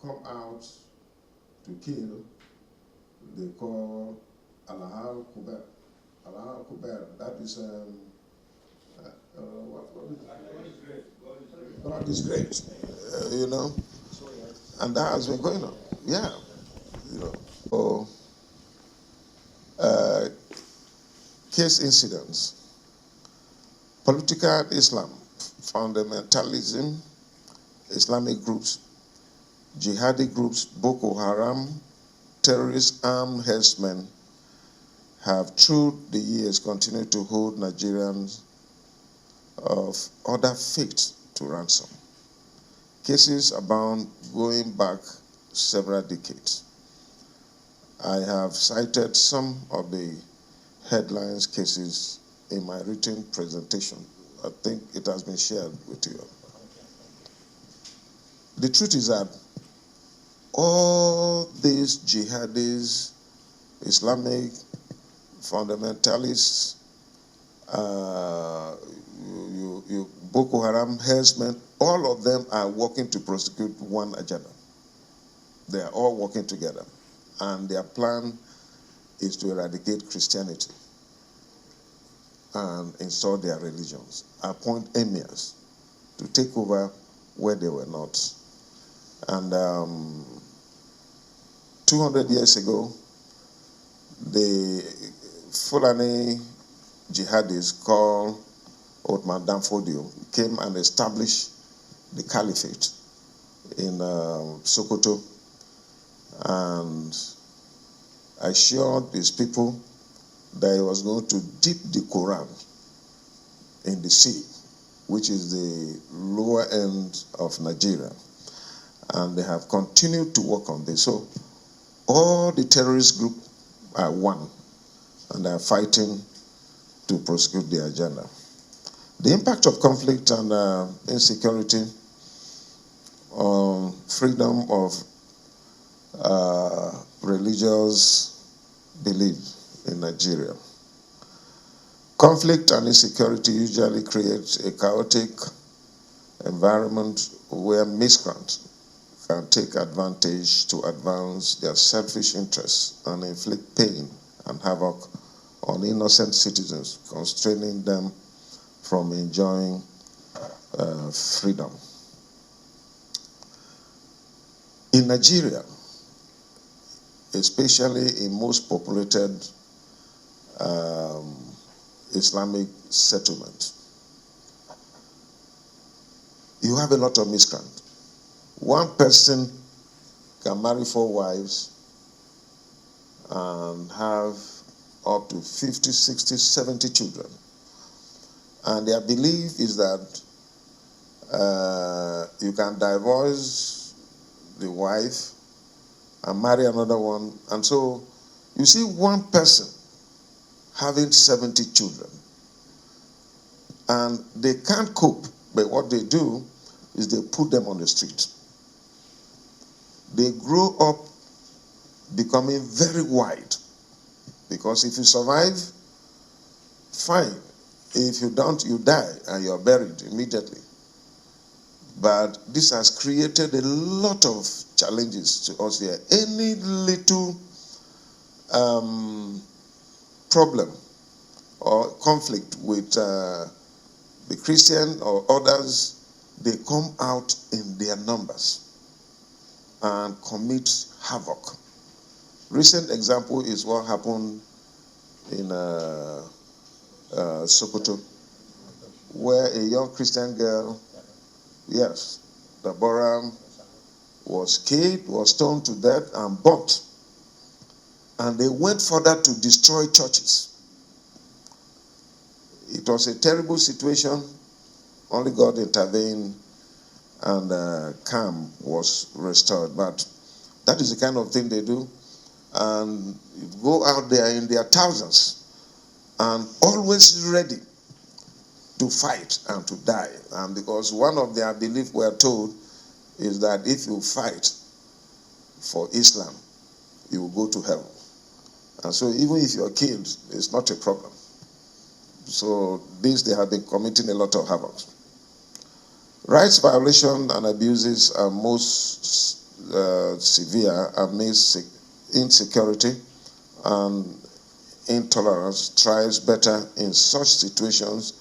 come out to kill, they call Alahal Kuber. Alahal Kuber, that is, God is great, you know, and that has been going on, yeah, you know. So, case incidents, political Islam, fundamentalism, Islamic groups, jihadi groups, Boko Haram, terrorist armed herdsmen have through the years continued to hold Nigerians of other faiths to ransom. Cases abound going back several decades. I have cited some of the headlines cases in my written presentation. I think it has been shared with you. The truth is that all these jihadists, Islamic fundamentalists, Boko Haram, herdsmen, all of them are working to prosecute one agenda. They are all working together. And their plan is to eradicate Christianity and install their religions, appoint emirs to take over where they were not. And 200 years ago, the Fulani jihadists called Otman Danfodio came and established the caliphate in Sokoto and assured his people that he was going to dip the Quran in the sea, which is the lower end of Nigeria. And they have continued to work on this. So all the terrorist groups are one, and they are fighting to prosecute their agenda. The impact of conflict and insecurity on freedom of religious belief in Nigeria. Conflict and insecurity usually create a chaotic environment where miscreants can take advantage to advance their selfish interests and inflict pain and havoc on innocent citizens, constraining them from enjoying freedom. In Nigeria, especially in most populated Islamic settlements, you have a lot of miscreants. One person can marry 4 wives and have up to 50, 60, 70 children. And their belief is that you can divorce the wife and marry another one. And so you see one person having 70 children. And they can't cope, but what they do is they put them on the street. They grow up becoming very wide. Because if you survive, fine. If you don't, you die and you're buried immediately. But this has created a lot of challenges to us here. Any little problem or conflict with the Christian or others, they come out in their numbers and commit havoc. Recent example is what happened in Sokoto, where a young Christian girl, yes, Deborah, was killed, was stoned to death and burnt. And they went further to destroy churches. It was a terrible situation. Only God intervened and calm was restored. But that is the kind of thing they do. And you go out there in their thousands and always ready to fight and to die. And because one of their beliefs, we're told, is that if you fight for Islam, you will go to hell. And so even if you're killed, it's not a problem. So this, they have been committing a lot of havoc. Rights violation and abuses are most severe amidst insecurity and intolerance thrives better in such situations.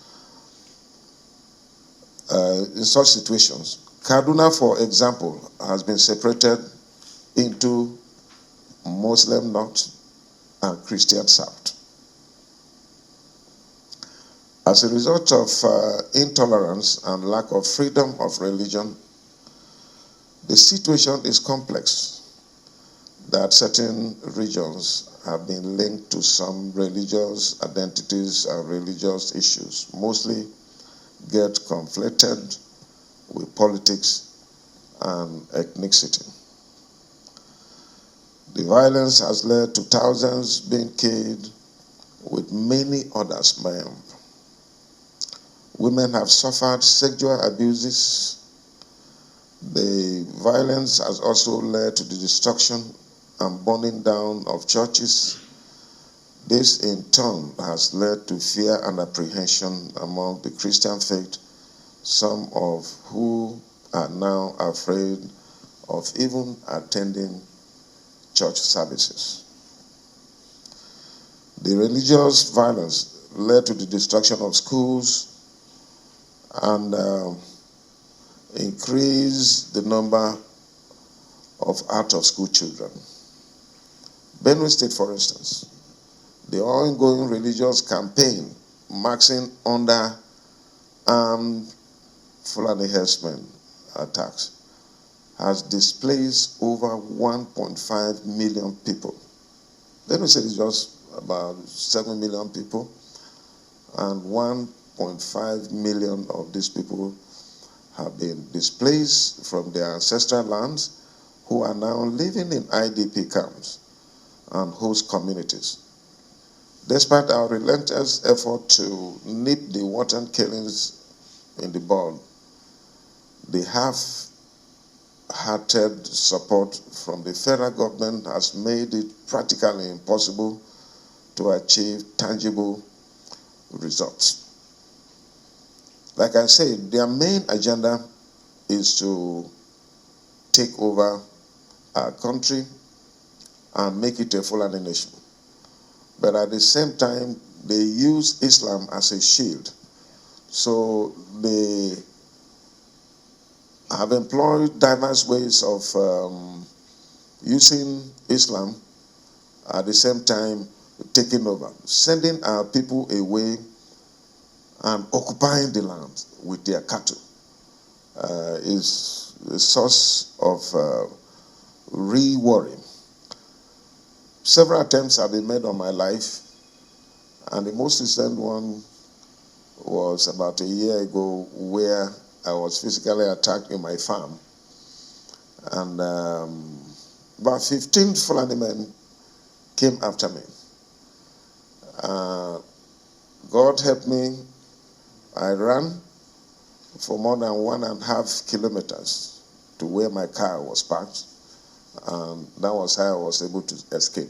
Kaduna, for example, has been separated into Muslim North and Christian South. As a result of intolerance and lack of freedom of religion, the situation is complex, that certain regions have been linked to some religious identities and religious issues, mostly get conflated with politics and ethnicity. The violence has led to thousands being killed, with many others maimed. Women have suffered sexual abuses. The violence has also led to the destruction and burning down of churches. This in turn has led to fear and apprehension among the Christian faith, some of who are now afraid of even attending church services. The religious violence led to the destruction of schools and increased the number of out-of-school children. Benue State, for instance, the ongoing religious campaign marching under armed Fulani herdsmen attacks has displaced over 1.5 million people. Benue State is just about 7 million people, and 1.5 million of these people have been displaced from their ancestral lands, who are now living in IDP camps and host communities. Despite our relentless effort to nip the wanton killings in the bud, the half-hearted support from the federal government has made it practically impossible to achieve tangible results. Like I said, their main agenda is to take over our country and make it a Fulani nation. But at the same time, they use Islam as a shield. So they have employed diverse ways of using Islam, at the same time taking over, sending our people away and occupying the land with their cattle is a source of real worry. Several attempts have been made on my life, and the most recent one was about a year ago, where I was physically attacked in my farm. And about 15 Fulani men came after me. God helped me. I ran for more than 1.5 kilometers to where my car was parked, and that was how I was able to escape.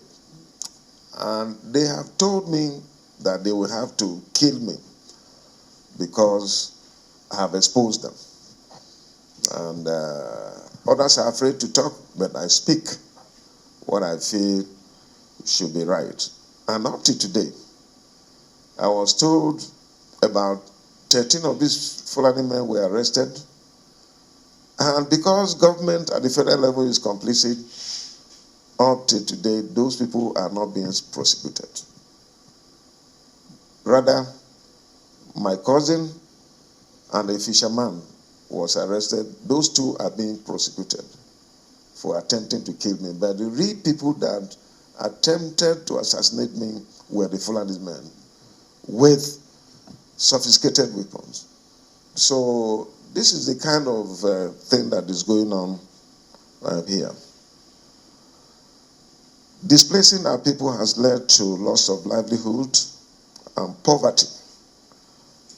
And they have told me that they will have to kill me because I have exposed them. And others are afraid to talk, but I speak what I feel should be right. And up to today, I was told about 13 of these Fulani men were arrested. And because government at the federal level is complicit, up to today, those people are not being prosecuted. Rather, my cousin and a fisherman was arrested. Those two are being prosecuted for attempting to kill me. But the real people that attempted to assassinate me were the Fulani men with sophisticated weapons. So this is the kind of thing that is going on here. Displacing our people has led to loss of livelihood and poverty.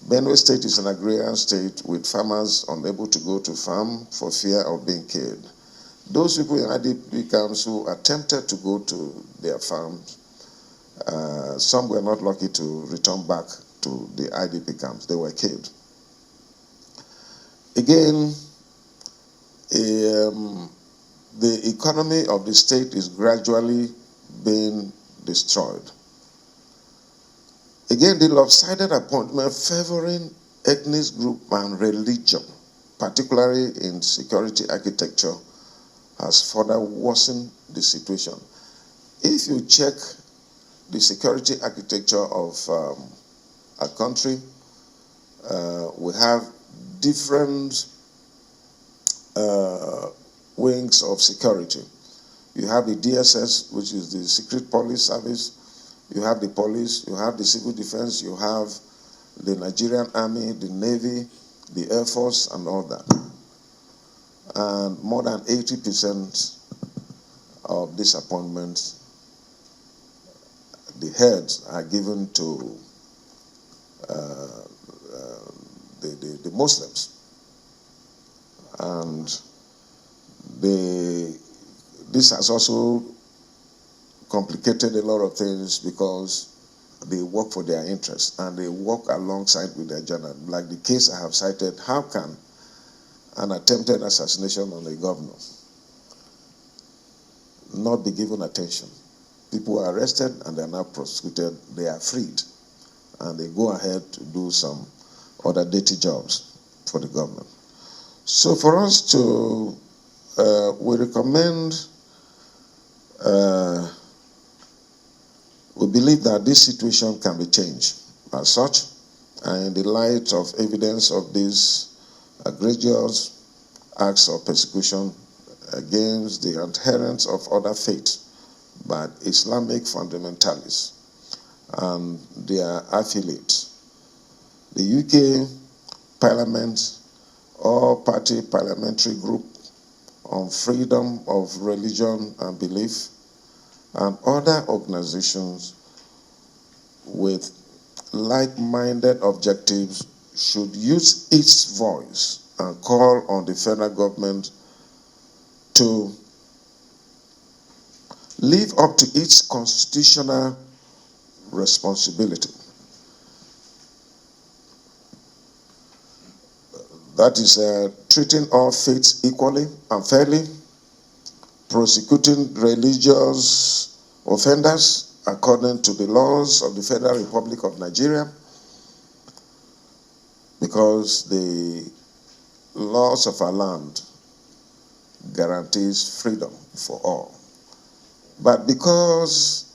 Benue State is an agrarian state with farmers unable to go to farm for fear of being killed. Those people in IDP camps who attempted to go to their farms, some were not lucky to return back to the IDP camps. They were killed. Again, the economy of the state is gradually being destroyed. Again, the lopsided appointment favoring ethnic group and religion, particularly in security architecture, has further worsened the situation. If you check the security architecture of a country, we have different wings of security. You have the DSS, which is the Secret Police Service. You have the police, you have the civil defense, you have the Nigerian Army, the Navy, the Air Force, and all that. And more than 80% of these appointments, the heads are given to the Muslims. And this has also complicated a lot of things because they work for their interests and they work alongside with their agenda. Like the case I have cited, how can an attempted assassination on a governor not be given attention? People are arrested and they are now prosecuted, they are freed, and they go ahead to do some other dirty jobs for the government. So for us to, we recommend, we believe that this situation can be changed as such, and in the light of evidence of these egregious acts of persecution against the adherents of other faiths by Islamic fundamentalists and their affiliates, the UK Parliament all-party parliamentary group on freedom of religion and belief, and other organizations with like-minded objectives should use its voice and call on the federal government to live up to its constitutional responsibility. That is treating all faiths equally and fairly, prosecuting religious offenders according to the laws of the Federal Republic of Nigeria, because the laws of our land guarantees freedom for all. But because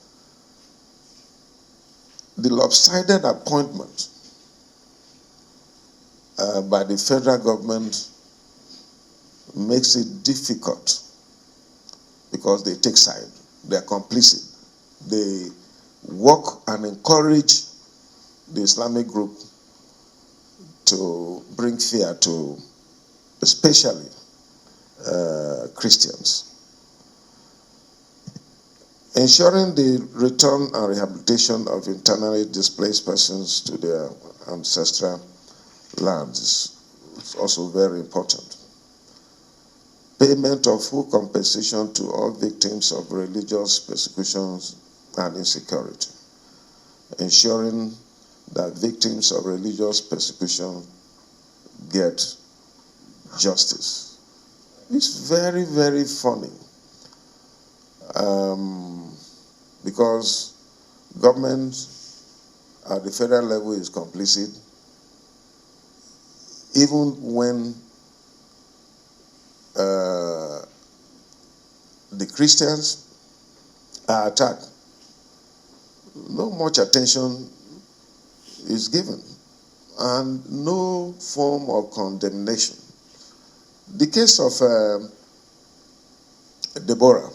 the lopsided appointment by the federal government makes it difficult, because they take side, they are complicit. They work and encourage the Islamic group to bring fear to especially Christians. Ensuring the return and rehabilitation of internally displaced persons to their ancestral lands is also very important. Payment of full compensation to all victims of religious persecutions and insecurity. Ensuring that victims of religious persecution get justice. It's very, very funny, because government at the federal level is complicit, even when the Christians are attacked. No much attention is given, and no form of condemnation. The case of Deborah,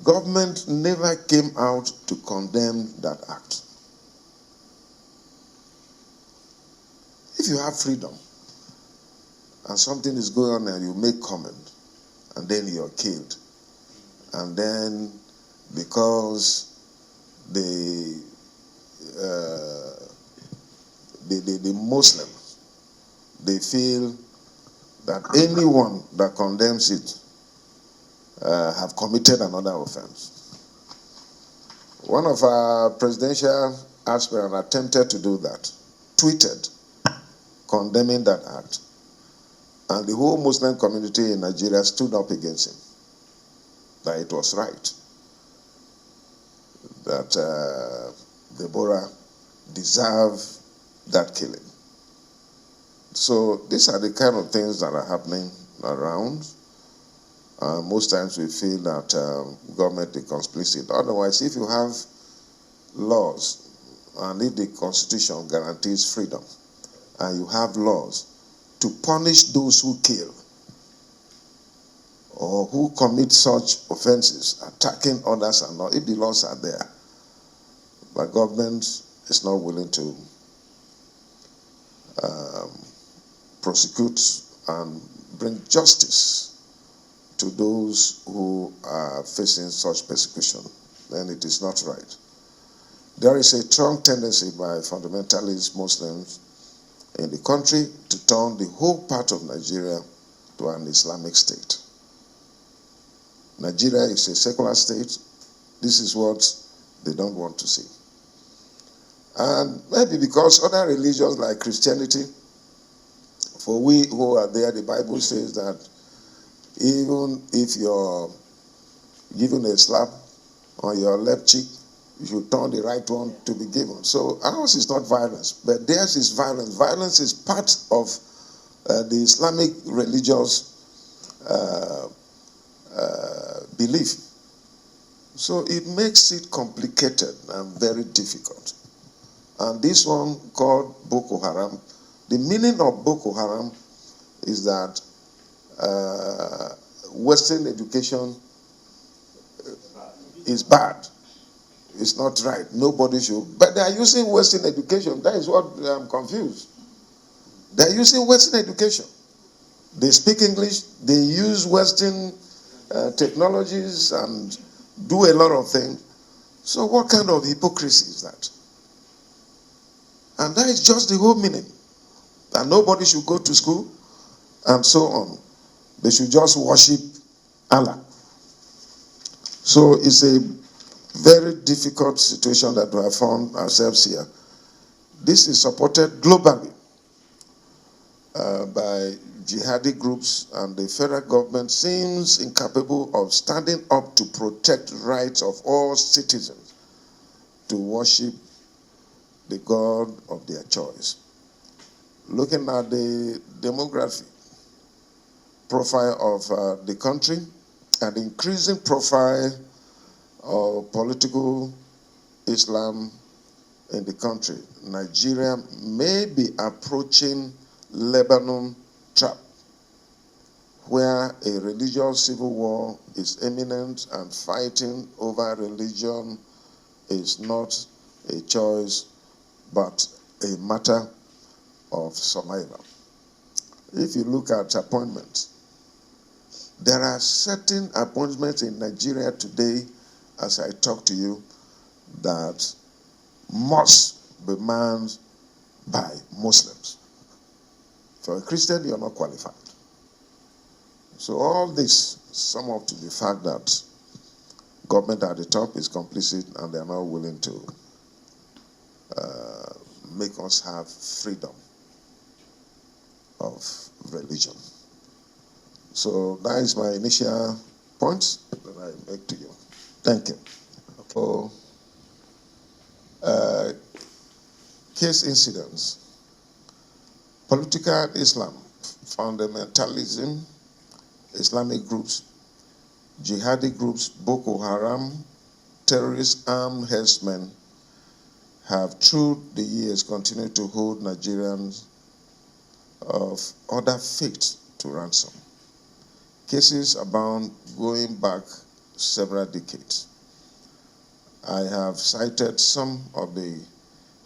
government never came out to condemn that act. If you have freedom and something is going on and you make comment and then you're killed, and then because the Muslims, they feel that anyone that condemns it have committed another offense. One of our presidential aspirants attempted to do that, tweeted condemning that act, And the whole Muslim community in Nigeria stood up against him, that it was right, that Deborah deserved that killing. So these are the kind of things that are happening around. Most times we feel that government is complicit. Otherwise, if you have laws, and if the Constitution guarantees freedom, and you have laws to punish those who kill or who commit such offenses, attacking others and all, if the laws are there, but government is not willing to prosecute and bring justice to those who are facing such persecution, then it is not right. There is a strong tendency by fundamentalist Muslims in the country to turn the whole part of Nigeria to an Islamic state. Nigeria is a secular state. This is what they don't want to see. And maybe because other religions like Christianity, for we who are there, the Bible says that even if you're given a slap on your left cheek, you should turn the right one to be given. So ours is not violence, but theirs is violence. Violence is part of the Islamic religious belief. So it makes it complicated and very difficult. And this one called Boko Haram, the meaning of Boko Haram is that Western education is bad. It's not right. Nobody should. But they are using Western education. That is what I'm confused. They are using Western education. They speak English. They use Western technologies and do a lot of things. So what kind of hypocrisy is that? And that is just the whole meaning. That nobody should go to school and so on. They should just worship Allah. So it's a very difficult situation that we have found ourselves here. This is supported globally by jihadi groups, and the federal government seems incapable of standing up to protect rights of all citizens to worship the God of their choice. Looking at the demography profile of the country and the increasing profile of political Islam in the country, Nigeria may be approaching Lebanon trap, where a religious civil war is imminent and fighting over religion is not a choice but a matter of survival. If you look at appointments, there are certain appointments in Nigeria today, as I talk to you, that must be manned by Muslims. For a Christian, you're not qualified. So all this sum up to the fact that government at the top is complicit and they're not willing to make us have freedom of religion. So that is my initial point that I make to you. Thank you. So, case incidents. Political Islam, fundamentalism, Islamic groups, jihadi groups, Boko Haram, terrorist armed herdsmen have through the years continued to hold Nigerians of other faiths to ransom. Cases abound going back several decades. I have cited some of the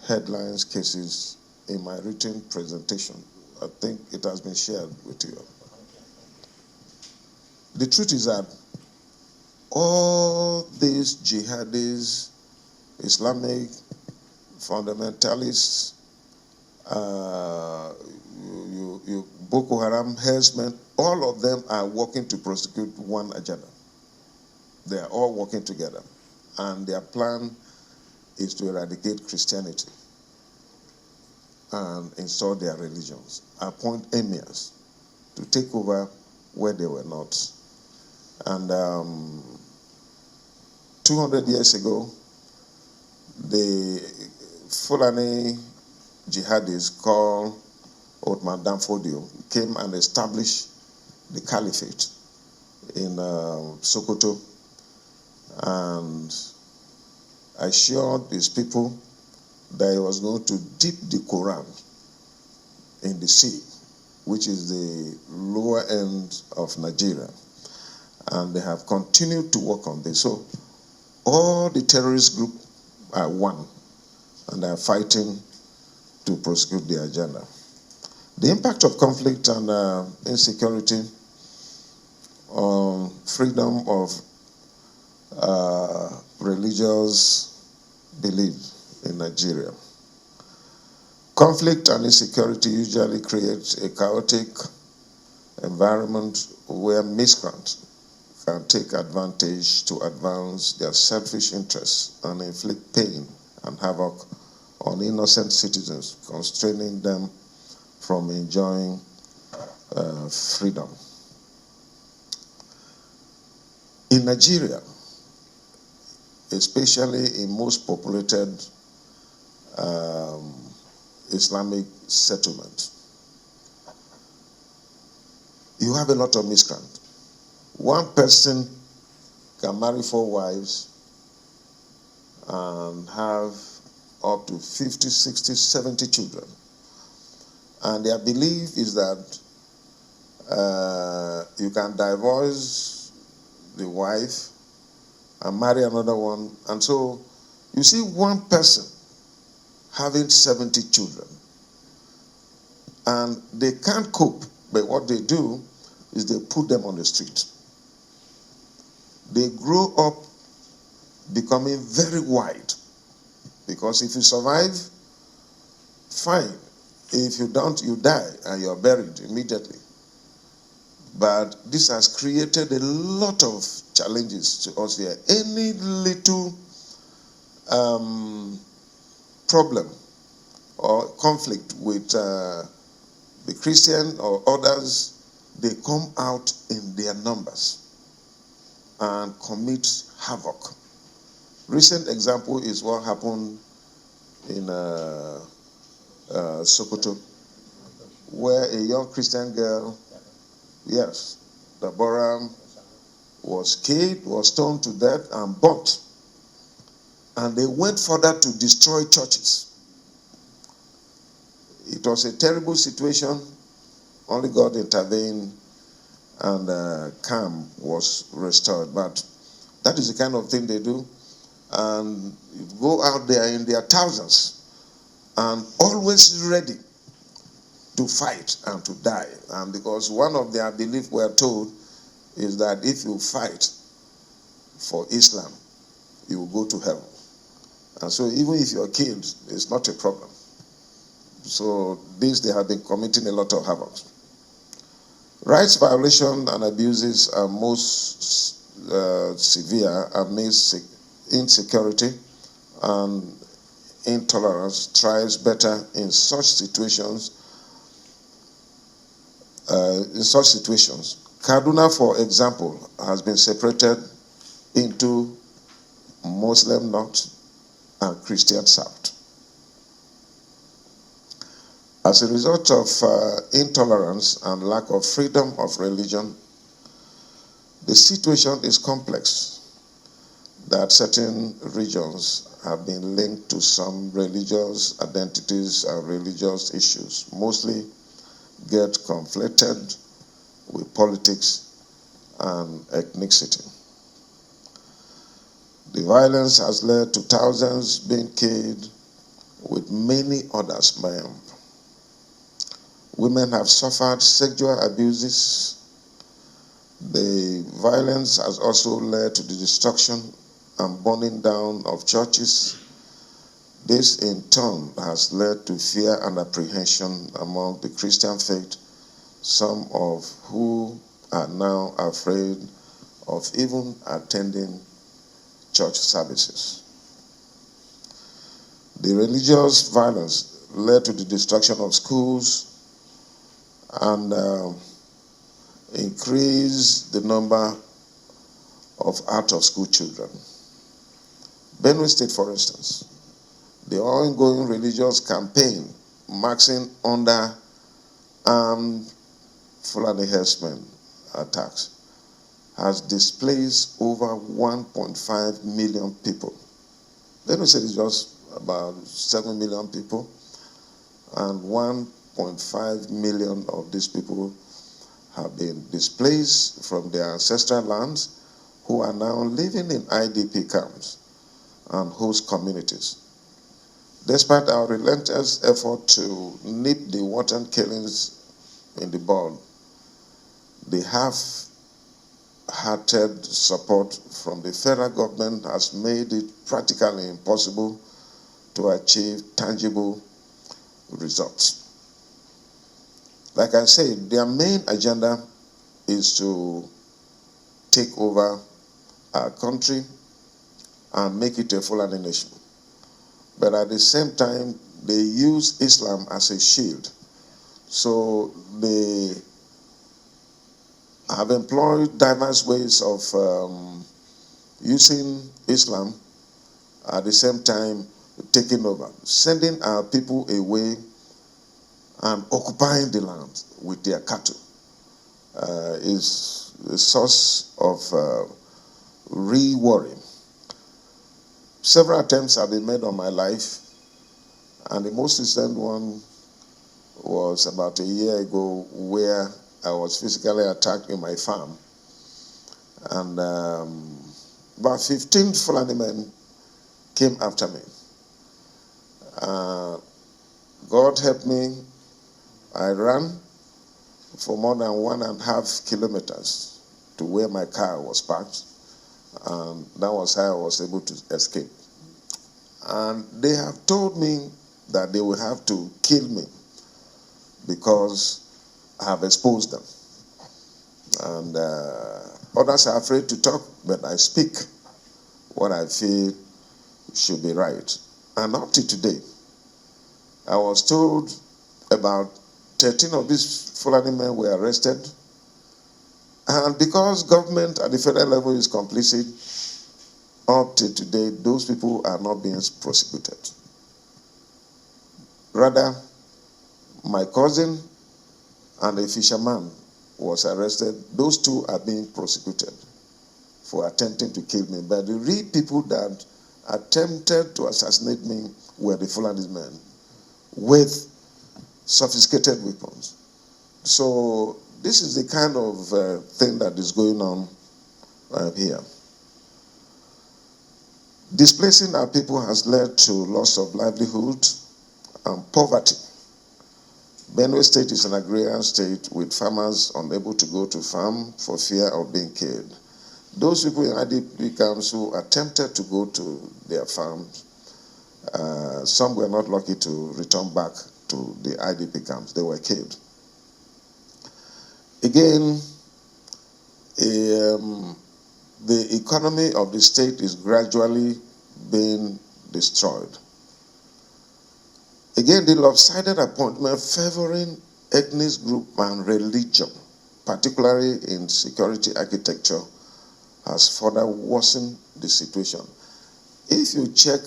headlines cases in my written presentation. I think it has been shared with you. The truth is that all these jihadists, Islamic fundamentalists, Boko Haram, herdsmen, all of them are working to prosecute one agenda. They are all working together. And their plan is to eradicate Christianity and install their religions, appoint emirs, to take over where they were not. And 200 years ago, the Fulani Jihadists called Ortom came and established the caliphate in Sokoto, and assured his people that he was going to dip the Quran in the sea, which is the lower end of Nigeria. And they have continued to work on this. So all the terrorist groups are one, and they are fighting to prosecute their agenda. The impact of conflict and insecurity on freedom of religious belief in Nigeria. Conflict and insecurity usually create a chaotic environment where miscreants can take advantage to advance their selfish interests and inflict pain and havoc on innocent citizens, constraining them from enjoying freedom. In Nigeria, especially in most populated Islamic settlements, you have a lot of miscreants. One person can marry 4 wives and have up to 50, 60, 70 children. And their belief is that you can divorce the wife and marry another one. And so you see one person having 70 children. And they can't cope, but what they do is they put them on the street. They grow up becoming very wide, because if you survive, fine. If you don't, you die and you're buried immediately. But this has created a lot of challenges to us here. Any little problem or conflict with the Christian or others, they come out in their numbers and commit havoc. Recent example is what happened in Sokoto, where a young Christian girl, yes, Deborah, was killed, was stoned to death and burnt. And they went further to destroy churches. It was a terrible situation. Only God intervened and calm was restored. But that is the kind of thing they do. And you go out there in their thousands and always ready to fight and to die. And because one of their beliefs, we're told, is that if you fight for Islam, you will go to heaven. And so even if you're killed, it's not a problem. So this, they have been committing a lot of havoc. Rights violations and abuses are most severe amidst insecurity, and intolerance thrives better in such situations. Kaduna, for example, has been separated into Muslim North and Christian South. As a result of intolerance and lack of freedom of religion, the situation is complex, that certain regions have been linked to some religious identities and religious issues, mostly get conflicted with politics and ethnicity. The violence has led to thousands being killed, with many others maimed. Women have suffered sexual abuses. The violence has also led to the destruction and burning down of churches. This in turn has led to fear and apprehension among the Christian faith, some of who are now afraid of even attending church services. The religious violence led to the destruction of schools and increase the number of out-of-school children. Benue State, for instance, the ongoing religious campaign marching under armed Fulani herdsmen attacks has displaced over 1.5 million people. Benue State is just about 7 million people, and 1.5 million of these people have been displaced from their ancestral lands, who are now living in IDP camps and host communities. Despite our relentless effort to nip the wanton killings in the bud, the half-hearted support from the federal government has made it practically impossible to achieve tangible results. Like I said, their main agenda is to take over our country and make it a Fulani nation. But at the same time, they use Islam as a shield. So they have employed diverse ways of using Islam, at the same time taking over, sending our people away and occupying the land with their cattle is a source of real worry. Several attempts have been made on my life, and the most recent one was about a year ago, where I was physically attacked in my farm. And about 15 Fulani men came after me. God helped me. I ran for more than 1.5 kilometers to where my car was parked, and that was how I was able to escape. And they have told me that they will have to kill me because I have exposed them. And others are afraid to talk, but I speak what I feel should be right. And up to today, I was told about 13 of these Fulani men were arrested. And because government at the federal level is complicit, up to today, those people are not being prosecuted. Rather, my cousin and a fisherman was arrested. Those two are being prosecuted for attempting to kill me. But the real people that attempted to assassinate me were the Fulani men with sophisticated weapons. So this is the kind of thing that is going on here. Displacing our people has led to loss of livelihood and poverty. Benue State is an agrarian state with farmers unable to go to farm for fear of being killed. Those people in IDP camps who attempted to go to their farms, some were not lucky to return back to the IDP camps. They were killed. Again, the economy of the state is gradually being destroyed. Again, the lopsided appointment favoring ethnic group and religion, particularly in security architecture, has further worsened the situation. If you check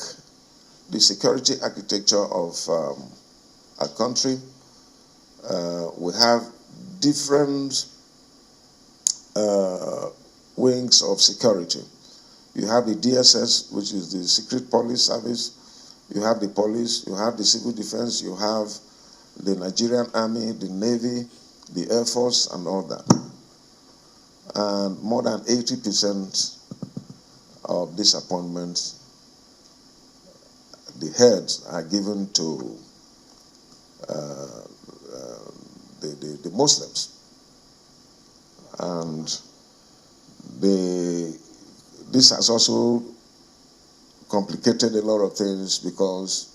the security architecture of our country, we have different wings of security. You have the DSS, which is the Secret Police Service. You have the police, you have the civil defense, you have the Nigerian Army, the Navy, the Air Force, and all that. And more than 80% of these appointments, the heads are given to the Muslims. And this has also complicated a lot of things because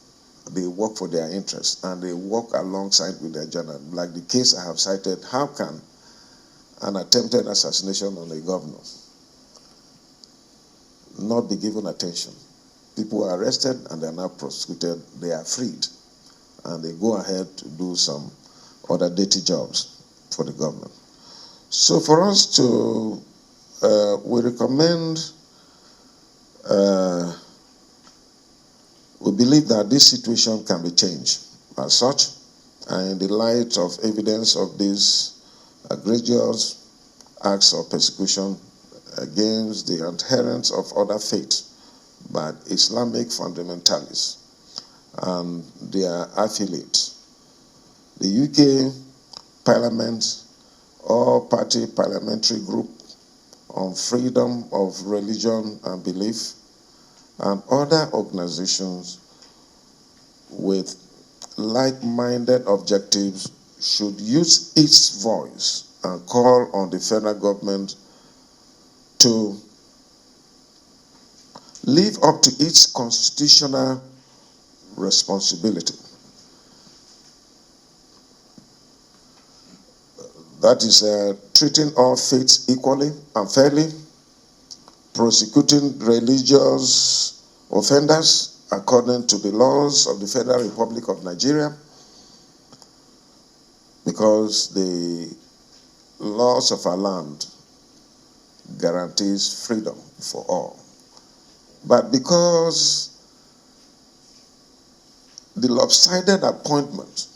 they work for their interests and they work alongside with their agenda. Like the case I have cited, how can an attempted assassination on a governor not be given attention? People are arrested and they are now prosecuted. They are freed and they go ahead to do some other dirty jobs for the government. So for us to, we recommend, we believe that this situation can be changed as such, and in the light of evidence of these egregious acts of persecution against the adherents of other faiths by Islamic fundamentalists and their affiliates. The UK Parliament all-party parliamentary group on freedom of religion and belief and other organizations with like-minded objectives should use its voice and call on the federal government to live up to its constitutional responsibility. That is treating all faiths equally and fairly, prosecuting religious offenders according to the laws of the Federal Republic of Nigeria, because the laws of our land guarantees freedom for all. But because the lopsided appointment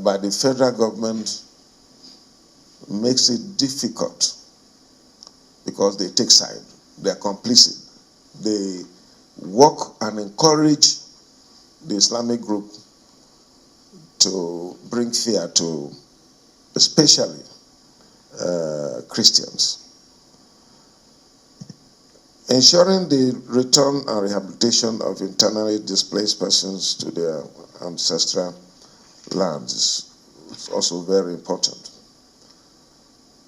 by the federal government makes it difficult, because they take side, they are complicit. They work and encourage the Islamic group to bring fear to especially Christians. Ensuring the return and rehabilitation of internally displaced persons to their ancestral lands is also very important.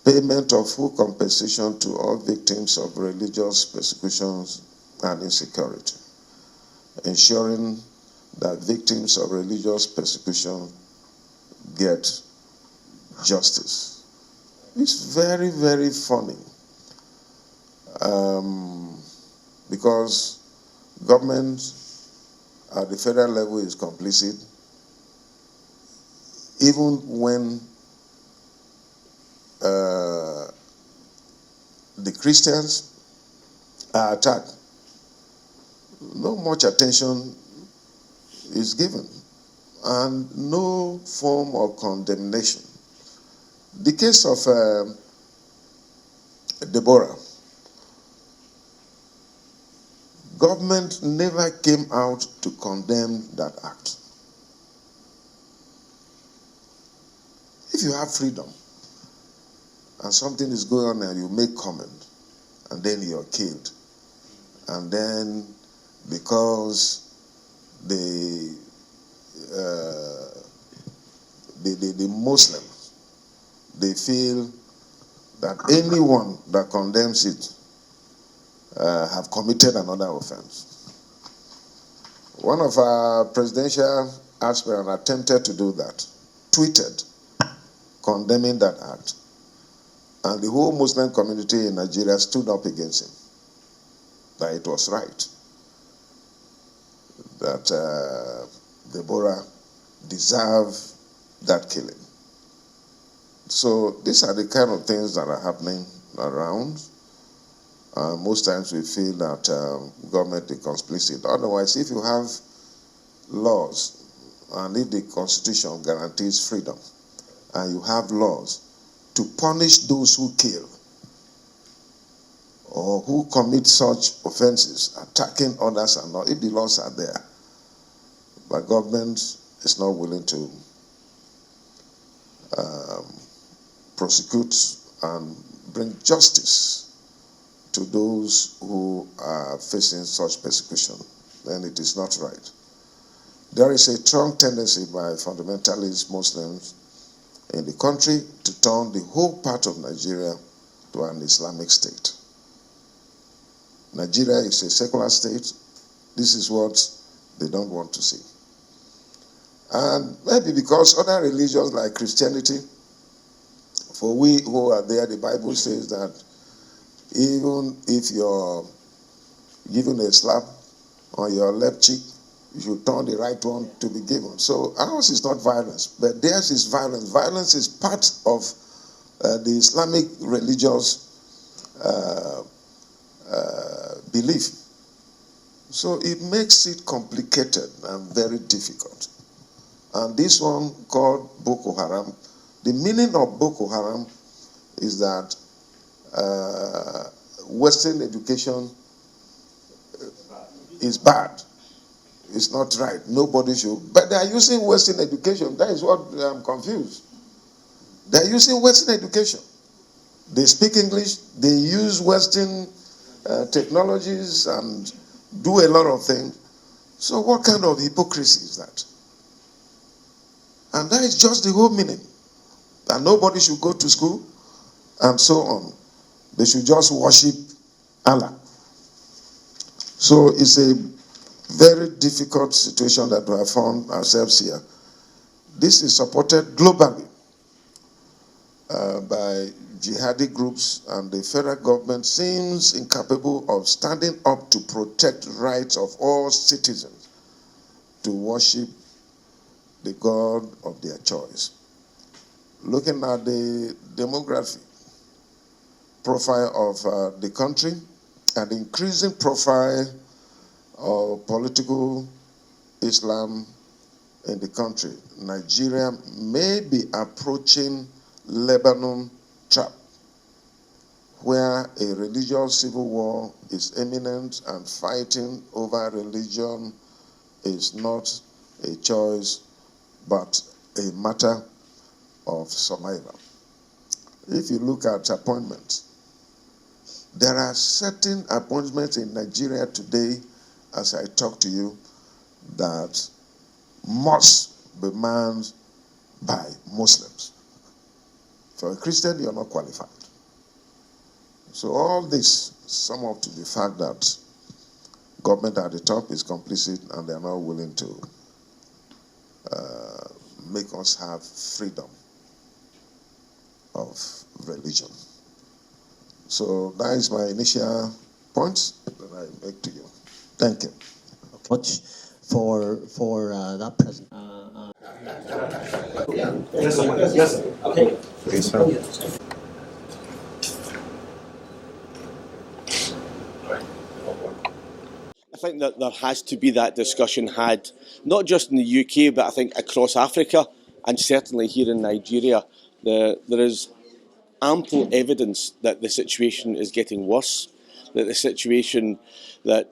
Payment of full compensation to all victims of religious persecutions and insecurity. Ensuring that victims of religious persecution get justice. It's very, very funny, because government at the federal level is complicit, even when the Christians are attacked. No much attention is given, and no form of condemnation. The case of Deborah, government never came out to condemn that act. If you have freedom and something is going on and you make comment and then you're killed, and then because the Muslims, they feel that anyone that condemns it have committed another offense. One of our presidential aspirants attempted to do that, tweeted condemning that act, and the whole Muslim community in Nigeria stood up against him, that it was right, that Deborah deserved that killing. So these are the kind of things that are happening around. Most times we feel that government is complicit. Otherwise, if you have laws, and if the Constitution guarantees freedom, and you have laws to punish those who kill or who commit such offenses, attacking others and not, if the laws are there, but government is not willing to prosecute and bring justice to those who are facing such persecution, then it is not right. There is a strong tendency by fundamentalist Muslims in the country to turn the whole part of Nigeria to an Islamic state. Nigeria is a secular state. This is what they don't want to see. And maybe because other religions like Christianity, for we who are there, the Bible says that even if you're given a slap on your left cheek you should turn the right one to be given. So ours is not violence, but theirs is violence. Violence is part of the Islamic religious belief. So it makes it complicated and very difficult. And this one called Boko Haram, the meaning of Boko Haram is that Western education is bad. It's not right. Nobody should. But they are using Western education. That is what I'm confused. They are using Western education. They speak English. They use Western technologies and do a lot of things. So what kind of hypocrisy is that? And that is just the whole meaning. That nobody should go to school and so on. They should just worship Allah. So it's a very difficult situation that we have found ourselves here. This is supported globally by jihadi groups, and the federal government seems incapable of standing up to protect rights of all citizens to worship the God of their choice. Looking at the demographic profile of the country and increasing profile of political Islam in the country, Nigeria may be approaching Lebanon trap, where a religious civil war is imminent and fighting over religion is not a choice but a matter of survival. If you look at appointments, there are certain appointments in Nigeria today, as I talk to you, that must be manned by Muslims. For a Christian, you're not qualified. So all this sum up to the fact that government at the top is complicit and they're not willing to make us have freedom of religion. So that is my initial point that I make to you. Thank you. Okay. Much for that present. Yes, sir. Okay. Please, sir. I think that there has to be that discussion had, not just in the UK, but I think across Africa and certainly here in Nigeria. There is ample evidence that the situation is getting worse, that the situation that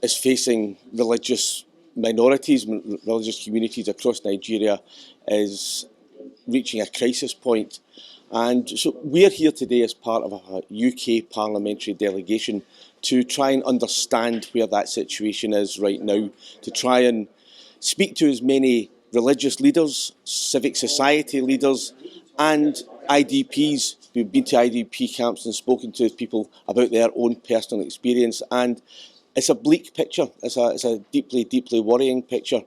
is facing religious minorities, religious communities across Nigeria is reaching a crisis point. And so we're here today as part of a UK parliamentary delegation to try and understand where that situation is right now, to try and speak to as many religious leaders, civic society leaders and IDPs who've been to IDP camps and spoken to people about their own personal experience. And it's a bleak picture, it's a deeply, deeply worrying picture.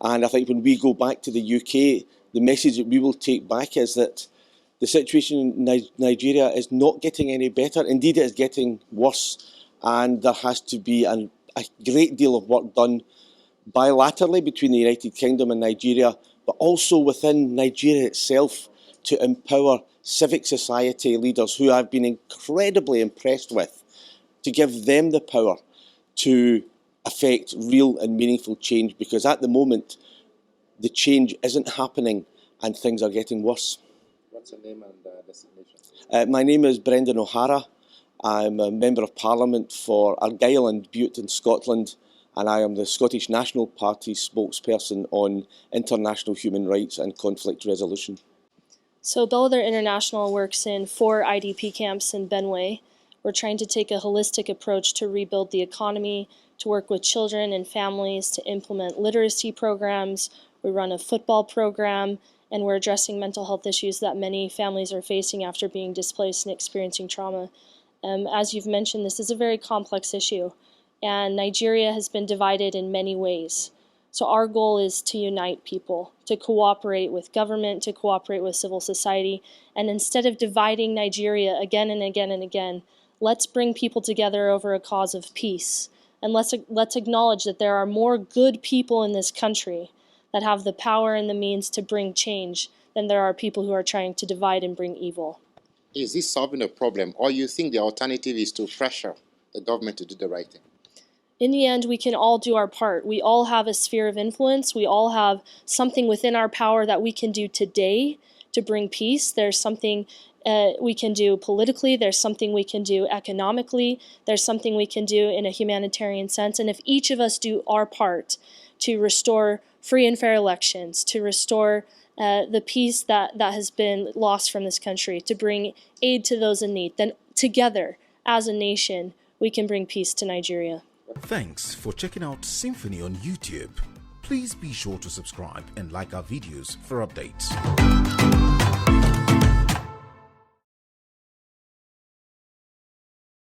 And I think when we go back to the UK, the message that we will take back is that the situation in Nigeria is not getting any better. Indeed, it is getting worse. And there has to be a great deal of work done bilaterally between the United Kingdom and Nigeria, but also within Nigeria itself to empower civic society leaders who I've been incredibly impressed with, to give them the power to affect real and meaningful change, because at the moment the change isn't happening and things are getting worse. What's your name and designation? My name is Brendan O'Hara. I'm a Member of Parliament for Argyll and Bute in Scotland, and I am the Scottish National Party spokesperson on international human rights and conflict resolution. So Belvedere International works in 4 IDP camps in Benue. We're trying to take a holistic approach to rebuild the economy, to work with children and families, to implement literacy programs. We run a football program, and we're addressing mental health issues that many families are facing after being displaced and experiencing trauma. As you've mentioned, this is a very complex issue, and Nigeria has been divided in many ways. So our goal is to unite people, to cooperate with government, to cooperate with civil society, and instead of dividing Nigeria again and again and again, let's bring people together over a cause of peace, And let's acknowledge that there are more good people in this country that have the power and the means to bring change than there are people who are trying to divide and bring evil. Is this solving a problem, or you think the alternative is to pressure the government to do the right thing? In the end, we can all do our part. We all have a sphere of influence. We all have something within our power that we can do today to bring peace. There's something we can do politically. There's something we can do economically. There's something we can do in a humanitarian sense. And if each of us do our part to restore free and fair elections, to restore the peace that has been lost from this country, to bring aid to those in need, then together, as a nation, we can bring peace to Nigeria. Thanks for checking out SYMFONI on YouTube. Please be sure to subscribe and like our videos for updates.